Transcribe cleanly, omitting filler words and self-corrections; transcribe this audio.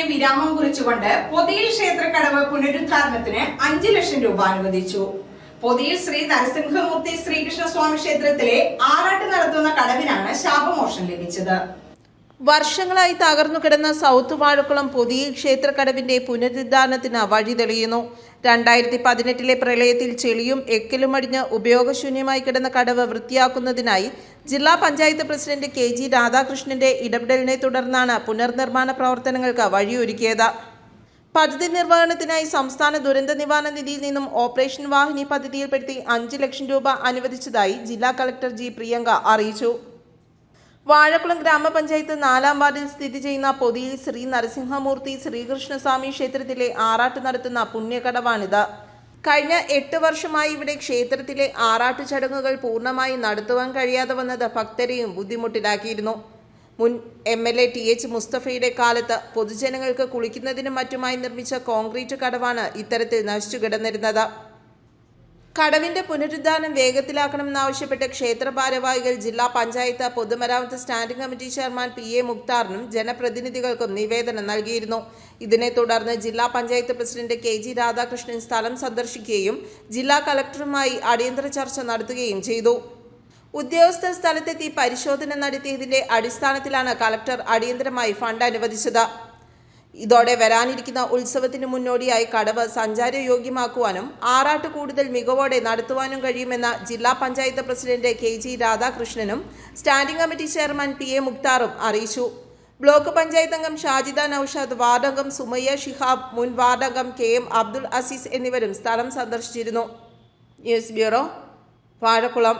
വിരാമം കുറിച്ചുകൊണ്ട് പൊതിയിൽ ക്ഷേത്രക്കടവ് പുനരുദ്ധാരണത്തിന് 5 ലക്ഷം രൂപ അനുവദിച്ചു. പൊതിയിൽ ശ്രീ നരസിംഹമൂർത്തി ശ്രീകൃഷ്ണസ്വാമി ക്ഷേത്രത്തിലെ ആറാട്ട് നടത്തുന്ന കടവിനാണ് ശാപമോക്ഷം ലഭിച്ചത്. വർഷങ്ങളായി തകർന്നു കിടന്ന സൗത്ത് വാഴക്കുളം പൊതിയിൽ ക്ഷേത്രക്കടവിന്റെ പുനരുദ്ധാരണത്തിന് വഴി തെളിയുന്നു. 2018 പ്രളയത്തിൽ ചെളിയും എക്കലും അടിഞ്ഞ് ഉപയോഗശൂന്യമായി കിടന്ന കടവ് വൃത്തിയാക്കുന്നതിനായി ജില്ലാ പഞ്ചായത്ത് പ്രസിഡന്റ് KG രാധാകൃഷ്ണന്റെ ഇടപെടലിനെ തുടർന്നാണ് പുനർനിർമ്മാണ പ്രവർത്തനങ്ങൾക്ക് വഴിയൊരുക്കിയത്. പദ്ധതി നിർവഹണത്തിനായി സംസ്ഥാന ദുരന്ത നിവാരണ നിധിയിൽ നിന്നും ഓപ്പറേഷൻ വാഹിനി പദ്ധതിയിൽപ്പെടുത്തി 5 ലക്ഷം രൂപ അനുവദിച്ചതായി ജില്ലാ കളക്ടർ G പ്രിയങ്ക അറിയിച്ചു. വാഴക്കുളം ഗ്രാമപഞ്ചായത്ത് 4-ാം വാർഡിൽ സ്ഥിതി ചെയ്യുന്ന പൊതിയിൽ ശ്രീ നരസിംഹമൂർത്തി ശ്രീകൃഷ്ണസ്വാമി ക്ഷേത്രത്തിലെ ആറാട്ട് നടത്തുന്ന പുണ്യകടവാണിത്. കഴിഞ്ഞ 8 വർഷമായി ഇവിടെ ക്ഷേത്രത്തിലെ ആറാട്ട് ചടങ്ങുകൾ പൂർണ്ണമായി നടത്തുവാൻ കഴിയാതെ വന്നത് ഭക്തരെയും ബുദ്ധിമുട്ടിലാക്കിയിരുന്നു. മുൻ MLA TH മുസ്തഫയുടെ കാലത്ത് പൊതുജനങ്ങൾക്ക് കുളിക്കുന്നതിനും മറ്റുമായി നിർമ്മിച്ച കോൺക്രീറ്റ് കടവാണ് ഇത്തരത്തിൽ നശിച്ചു കിടന്നിരുന്നത്. കടവിന്റെ പുനരുദ്ധാരണം വേഗത്തിലാക്കണമെന്നാവശ്യപ്പെട്ട് ക്ഷേത്ര ഭാരവാഹികൾ ജില്ലാ പഞ്ചായത്ത് പൊതുമരാമത്ത് സ്റ്റാൻഡിംഗ് കമ്മിറ്റി ചെയർമാൻ PA മുക്താറിനും ജനപ്രതിനിധികൾക്കും നിവേദനം നൽകിയിരുന്നു. ഇതിനെ തുടർന്ന് ജില്ലാ പഞ്ചായത്ത് പ്രസിഡന്റ് KG രാധാകൃഷ്ണൻ സ്ഥലം സന്ദർശിക്കുകയും ജില്ലാ കളക്ടറുമായി അടിയന്തര ചർച്ച നടത്തുകയും ചെയ്തു. ഉദ്യോഗസ്ഥർ സ്ഥലത്തെത്തി പരിശോധന നടത്തിയതിന്റെ അടിസ്ഥാനത്തിലാണ് കളക്ടർ അടിയന്തരമായി ഫണ്ട് അനുവദിച്ചത്. ഇതോടെ വരാനിരിക്കുന്ന ഉത്സവത്തിന് മുന്നോടിയായി കടവ് സഞ്ചാരയോഗ്യമാക്കുവാനും ആറാട്ട് കൂടുതൽ മികവോടെ നടത്തുവാനും കഴിയുമെന്ന് ജില്ലാ പഞ്ചായത്ത് പ്രസിഡന്റ് KG രാധാകൃഷ്ണനും സ്റ്റാൻഡിംഗ് കമ്മിറ്റി ചെയർമാൻ PA മുക്താറും അറിയിച്ചു. ബ്ലോക്ക് പഞ്ചായത്ത് അംഗം ഷാജിദ നൌഷാദ്, വാർഡ് അംഗം സുമയ്യ ഷിഹാബ്, മുൻ വാർഡ് അംഗം KM അബ്ദുൽ അസീസ് എന്നിവരും സ്ഥലം സന്ദർശിച്ചിരുന്നു. News bureau, Vazhakulam.